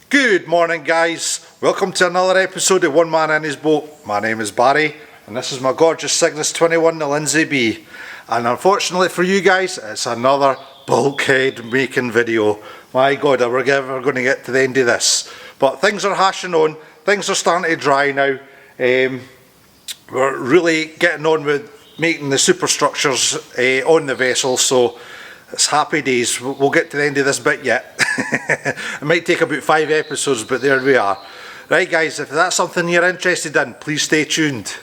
Good morning, guys. Welcome to another episode of One Man in His Boat. My name is Barry and this is my gorgeous Cygnus 21, the Lindsay B. And unfortunately for you guys, it's another bulkhead making video. My God, are we ever going to get to the end of this? But things are hashing on, things are starting to dry now. We're really getting on with making the superstructures on the vessel, so it's happy days. We'll get to the end of this bit yet. It might take about 5 episodes, but there we are. Right guys, if that's something you're interested in, please stay tuned.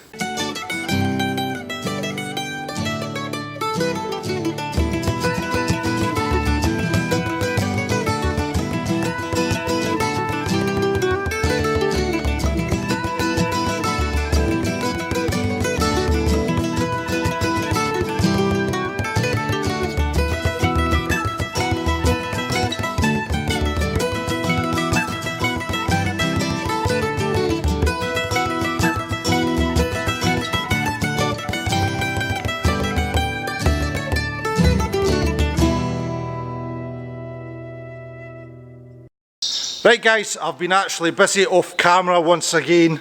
Right guys, I've been actually busy off camera once again.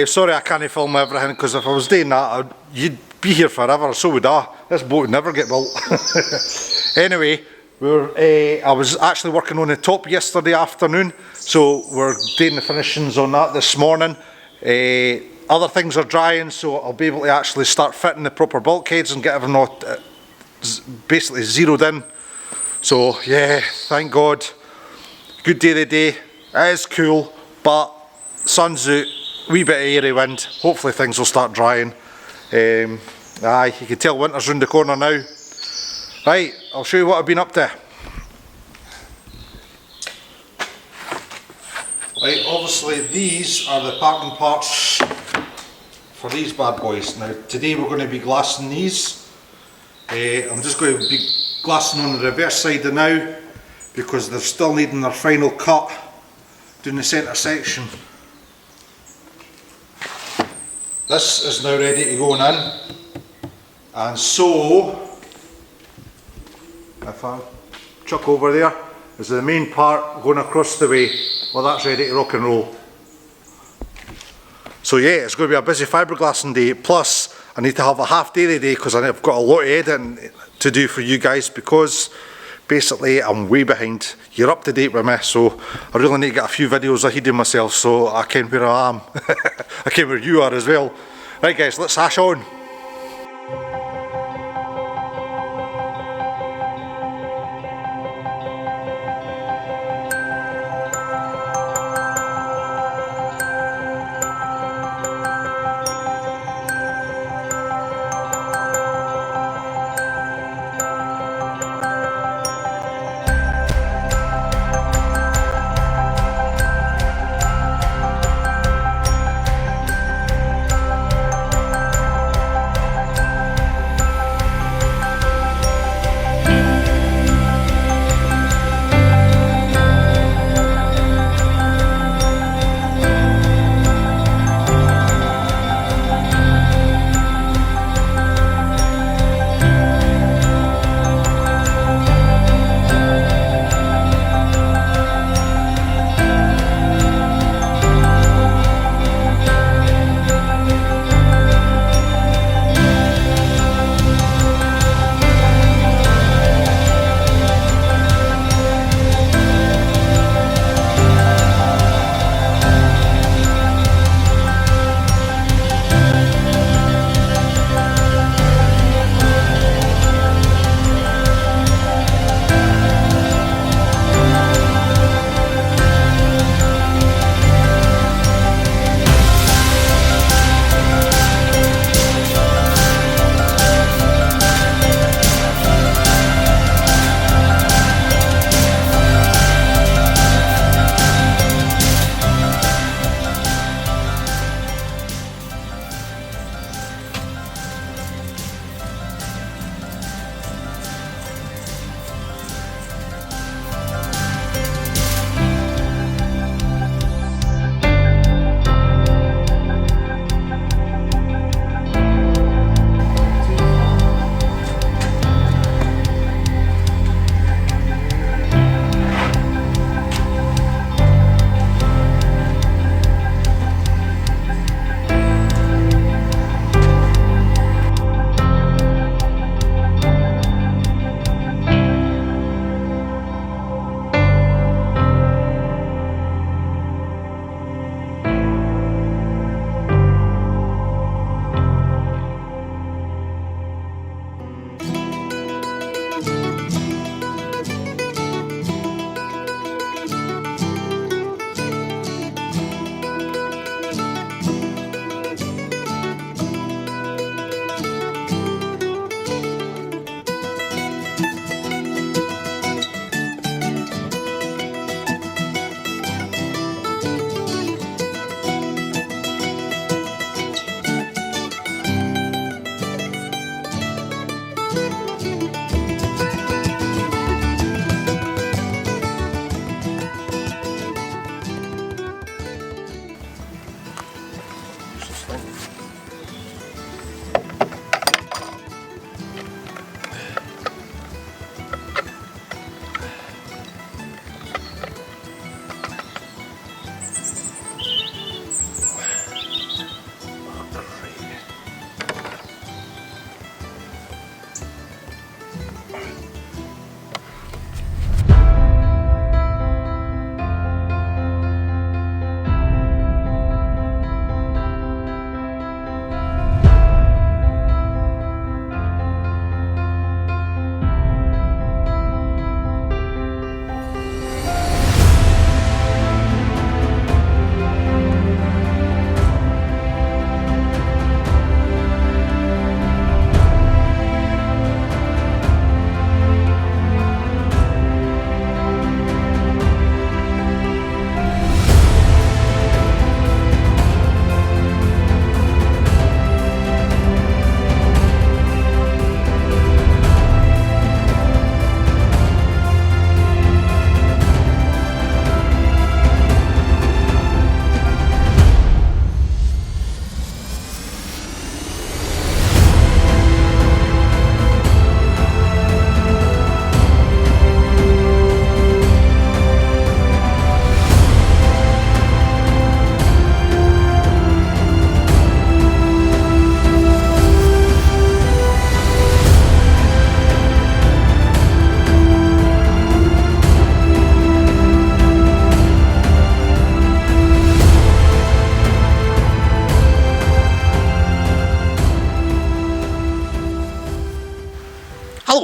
Sorry I can't film everything, because if I was doing that, you'd be here forever, so would I. This boat would never get built. Anyway, I was actually working on the top yesterday afternoon, so we're doing the finishings on that this morning. Other things are drying, so I'll be able to actually start fitting the proper bulkheads and get everything basically zeroed in. So yeah, thank God. Good day of the day. It is cool, but sun's out, wee bit of airy wind. Hopefully things will start drying. Aye, you can tell winter's round the corner now. Right, I'll show you what I've been up to. Right, obviously these are the parting parts for these bad boys. Now today we're going to be glassing these. I'm just going to be glassing on the reverse side of now, because they're still needing their final cut doing the centre section. This is now ready to go in, and so if I chuck over there is the main part going across the way. Well, that's ready to rock and roll. So yeah, it's going to be a busy fiberglassing day, plus I need to have a half day today because I've got a lot of editing to do for you guys, because basically I'm way behind. You're up to date with me, so I really need to get a few videos ahead of myself so I can where I am. I can where you are as well. Right guys, let's hash on.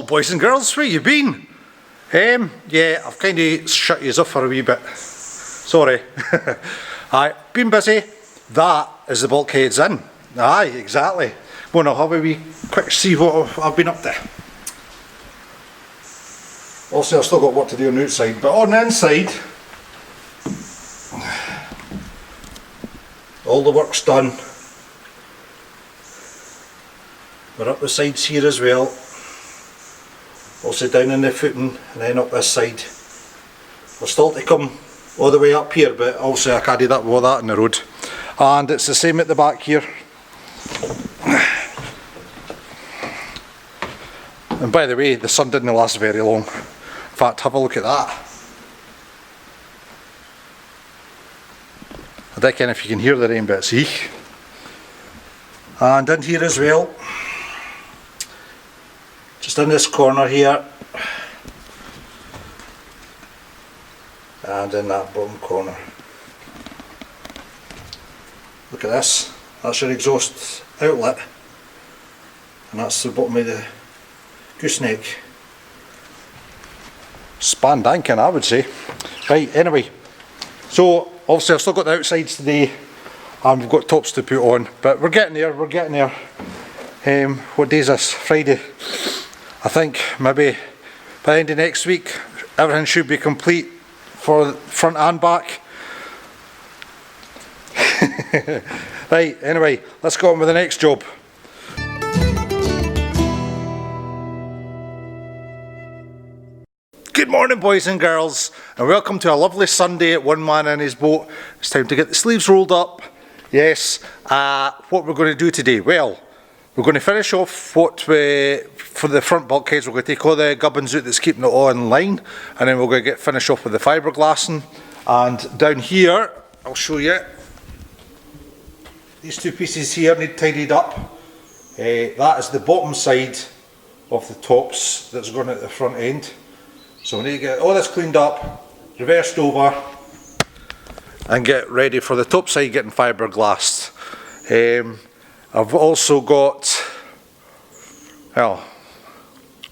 boys and girls, where you been? Yeah, I've kind of shut yous off for a wee bit. Sorry. Aye, been busy. That is the bulkheads in. Aye, exactly. Well, I'll have a wee quick see what I've been up to. Also, I've still got work to do on the outside, but on the inside, all the work's done. We're up the sides here as well. Also down in the footing and then up this side. We're still to come all the way up here, but also I carried up with that on the road. And it's the same at the back here. And by the way, the sun didn't last very long. In fact, have a look at that. I don't know if you can hear the rain, but it's eek. And in here as well, just in this corner here, and in that bottom corner. Look at this, that's your exhaust outlet, and that's the bottom of the gooseneck. Spandanking, I would say. Right, anyway, so obviously I've still got the outsides today, and we've got tops to put on, but we're getting there, what day is this? Friday. I think maybe by the end of next week everything should be complete for front and back. Right, anyway, let's go on with the next job. Good morning, boys and girls, and welcome to a lovely Sunday at One Man in His Boat. It's time to get the sleeves rolled up. Yes, what we're going to do today? Well, we're going to finish off for the front bulkheads. We're going to take all the gubbins out that's keeping it all in line, and then we're going to finish off with the fiberglassing. And down here, I'll show you, these two pieces here need tidied up. That is the bottom side of the tops that's going at the front end. So we need to get all this cleaned up, reversed over, and get ready for the top side getting fiberglassed. I've also got, well,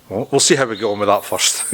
we'll see how we get on with that first.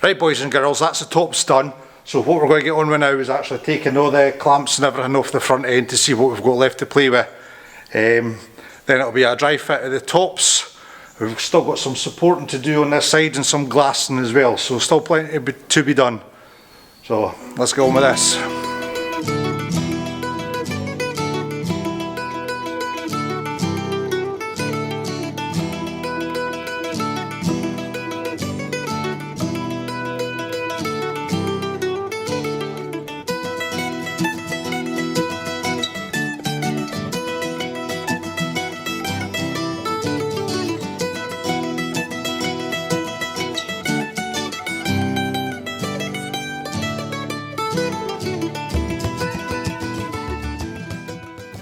Right boys and girls, that's the tops done. So what we're going to get on with now is actually taking all the clamps and everything off the front end to see what we've got left to play with. Then it'll be a dry fit of the tops. We've still got some supporting to do on this side and some glassing as well, so still plenty to be done. So let's get on with this.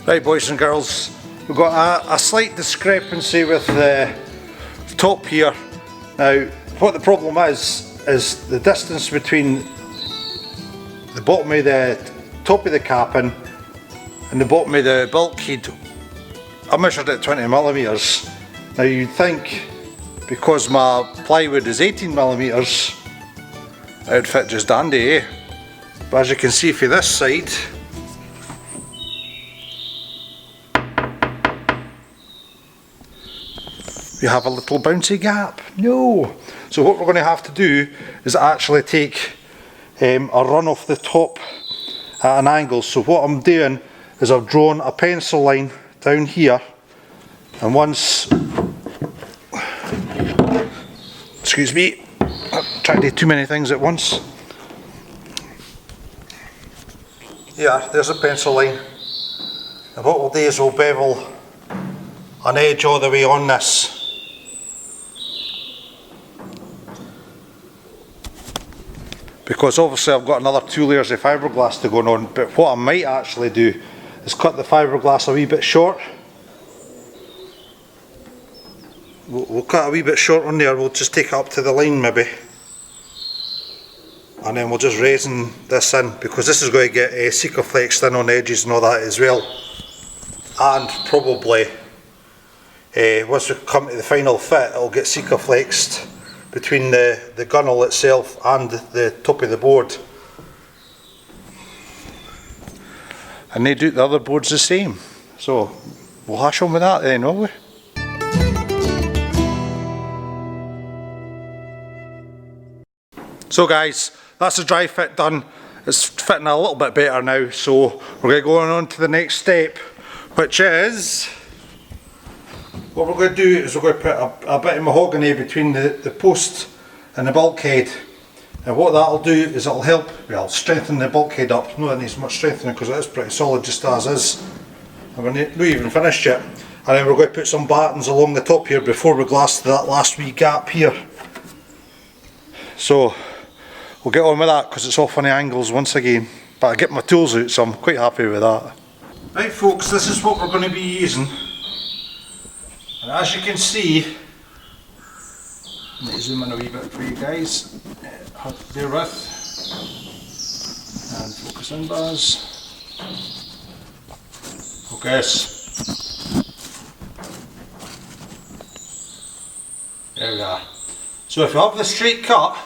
Right boys and girls, we've got a slight discrepancy with the top here. Now what the problem is the distance between the bottom of the top of the capping and the bottom of the bulkhead. I measured it 20mm. Now you'd think because my plywood is 18mm it would fit just dandy, eh? But as you can see from this side, you have a little bouncy gap. No! So what we're going to have to do is actually take a run off the top at an angle. So what I'm doing is I've drawn a pencil line down here, and once, excuse me, I'm trying to do too many things at once. Yeah, there's a pencil line. And what we'll do is we'll bevel an edge all the way on this. Because obviously I've got another 2 layers of fiberglass to go on, but what I might actually do is cut the fiberglass a wee bit short. We'll cut a wee bit short on there, we'll just take it up to the line maybe. And then we'll just resin this in, because this is going to get Sikaflexed in on the edges and all that as well. And probably, once we come to the final fit, it'll get Sikaflexed between the gunnel itself and the top of the board. And they do the other boards the same. So we'll hash on with that then, will we? So guys, that's the dry fit done. It's fitting a little bit better now, so we're going to go on to the next step, which is, what we're going to do is we're going to put a bit of mahogany between the post and the bulkhead, and what that'll do is it'll help, well, strengthen the bulkhead up. Not that it needs much strengthening because it is pretty solid just as is, and we're not even finished yet. And then we're going to put some battens along the top here before we glass that last wee gap here. So we'll get on with that because it's off on the angles once again, but I get my tools out, so I'm quite happy with that. Right folks, this is what we're going to be using. And as you can see, let me zoom in a wee bit for you guys, bear with, and focus in Baz, focus, there we are. So if you have the straight cut,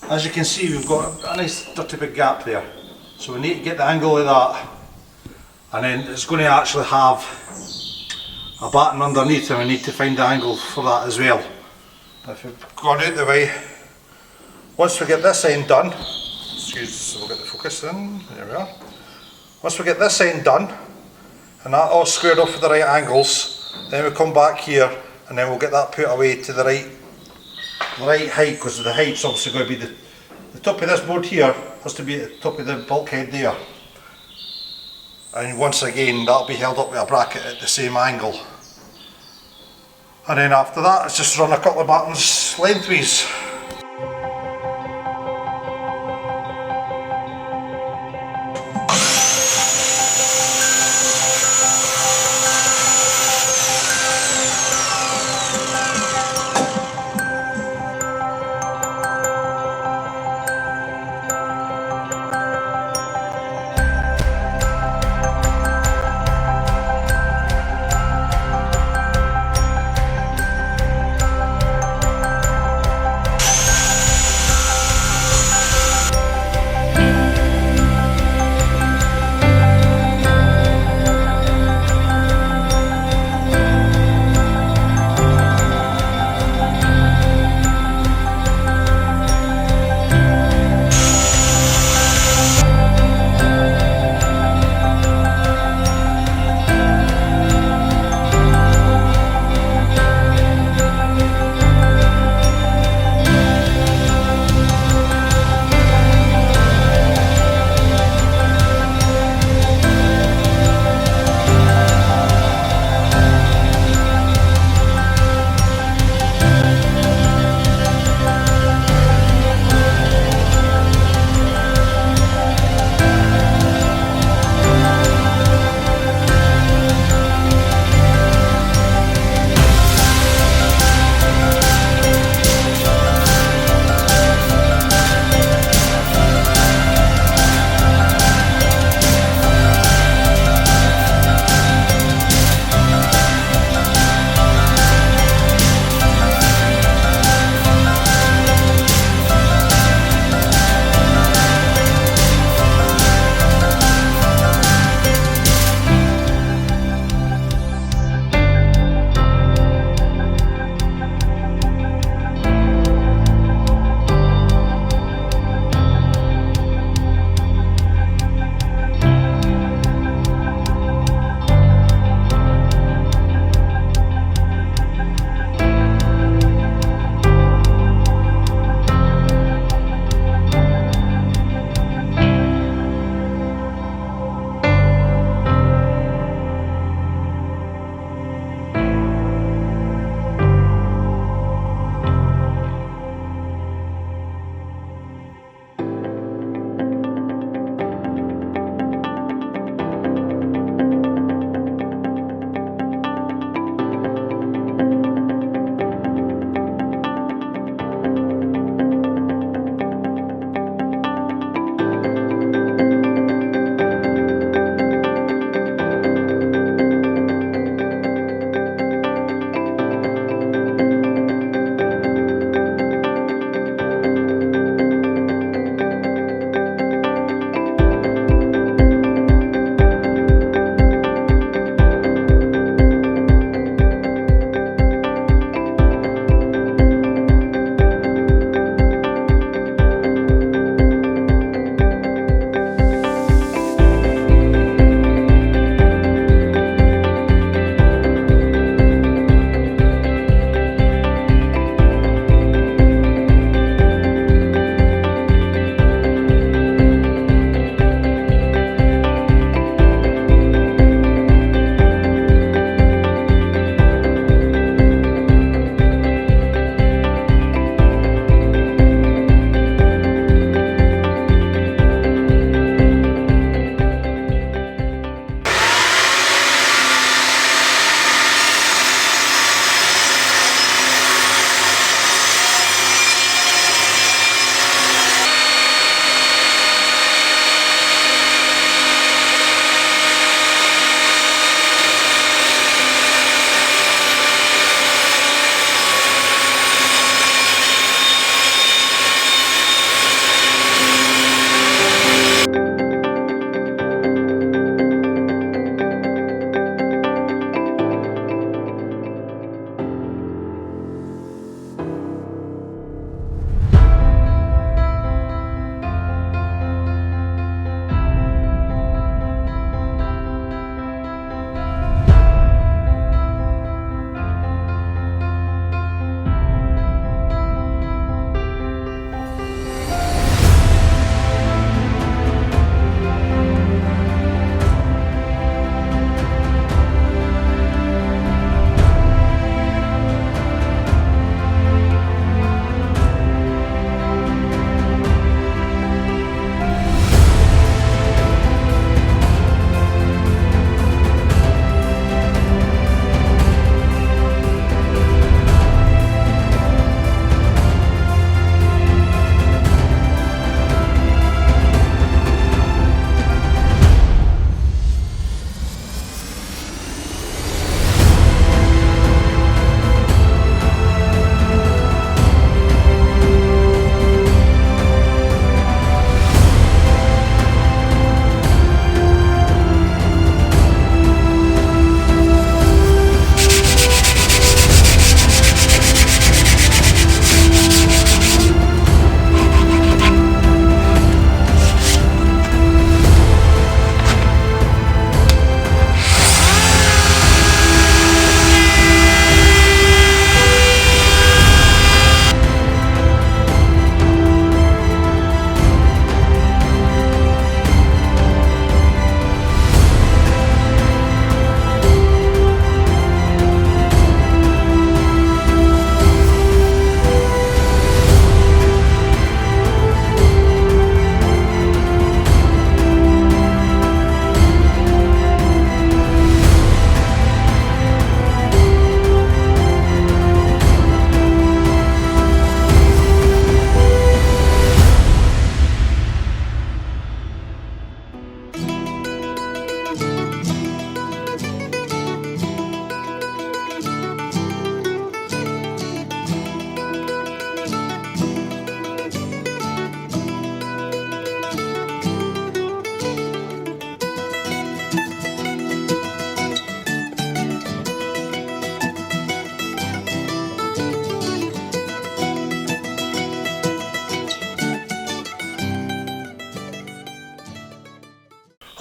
as you can see we've got a nice dirty big gap there, so we need to get the angle of that, and then it's going to actually have a batten underneath, and we need to find the angle for that as well. If we've gone out the way, once we get this end done, we'll get the focus in, there we are. Once we get this end done, and that all squared off with the right angles, then we come back here, and then we'll get that put away to the right height, because the height's obviously going to be the top of this board here has to be at the top of the bulkhead there. And once again, that'll be held up with a bracket at the same angle. And then after that, it's just run a couple of battens lengthways.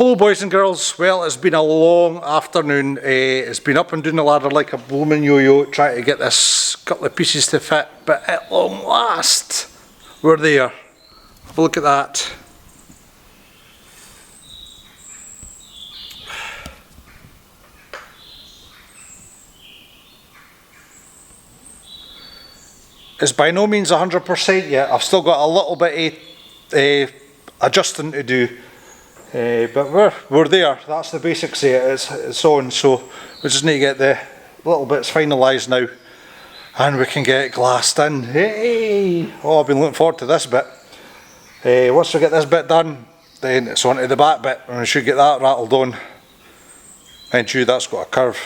Hello boys and girls, well it's been a long afternoon, it's been up and down the ladder like a blooming yo-yo trying to get this couple of pieces to fit, but at long last we're there. Have a look at that. It's by no means 100% yet, I've still got a little bit of adjusting to do. But we're there, that's the basics of it, it's on, so we just need to get the little bits finalised now and we can get it glassed in. Hey! Oh, I've been looking forward to this bit. Once we get this bit done, then it's on to the back bit and we should get that rattled on. And you, that's got a curve.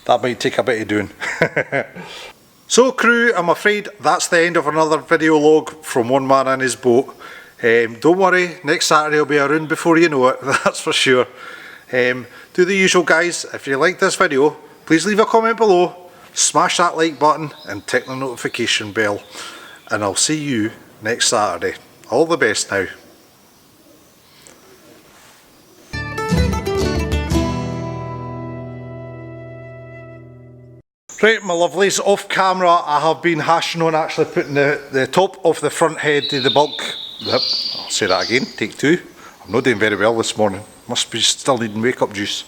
That might take a bit of doing. So crew, I'm afraid that's the end of another video log from one man and his boat. Don't worry, next Saturday will be around before you know it, that's for sure. Do the usual guys, if you like this video, please leave a comment below, smash that like button and tick the notification bell. And I'll see you next Saturday. All the best now. Right my lovelies, off camera I have been hashing on actually putting the top of the front head to the bulk. I'll say that again, take two. I'm not doing very well this morning. Must be still needing wake up juice.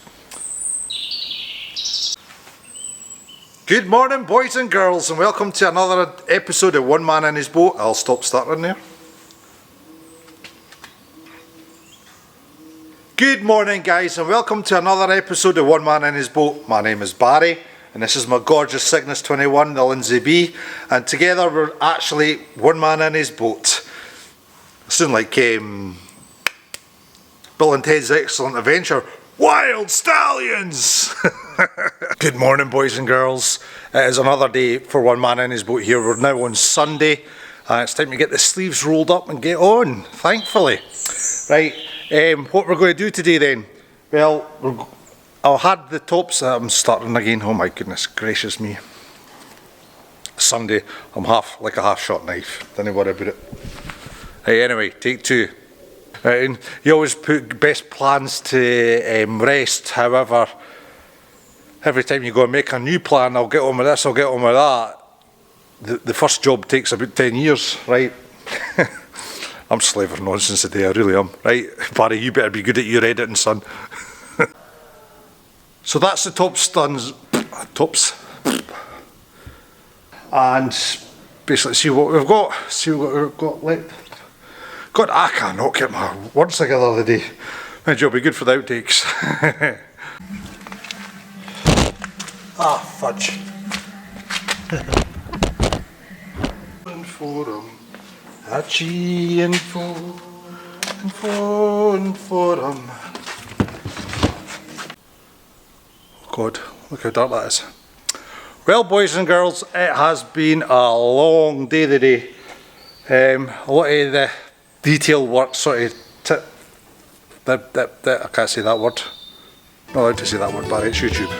Good morning boys and girls and welcome to another episode of One Man and His Boat. I'll stop starting there. Good morning guys and welcome to another episode of One Man and His Boat. My name is Barry and this is my gorgeous Cygnus 21, the Lindsay B, and together we're actually one man in his boat. I sound like Bill and Ted's Excellent Adventure. Wild Stallions! Good morning boys and girls. It is another day for one man in his boat here. We're now on Sunday and it's time to get the sleeves rolled up and get on, thankfully. Right, what we're going to do today then? Well, I had the tops, I'm starting again, oh my goodness gracious me. Sunday, I'm like a half shot knife, don't worry about it. Hey, anyway, take two. And you always put best plans to rest, however, every time you go and make a new plan, I'll get on with this, I'll get on with that. The first job takes about 10 years, right? I'm slaving nonsense today, I really am. Right, Barry, you better be good at your editing, son. So that's the tops done, and basically see what we've got left. God, I cannot get my words together today. Maybe it'll be good for the outtakes. Ah, fudge. And for 'em, Hachi and for 'em. God, look how dark that is. Well boys and girls, it has been a long day today. A lot of the detail work sort of I can't say that word. Not allowed to say that word, but it's YouTube.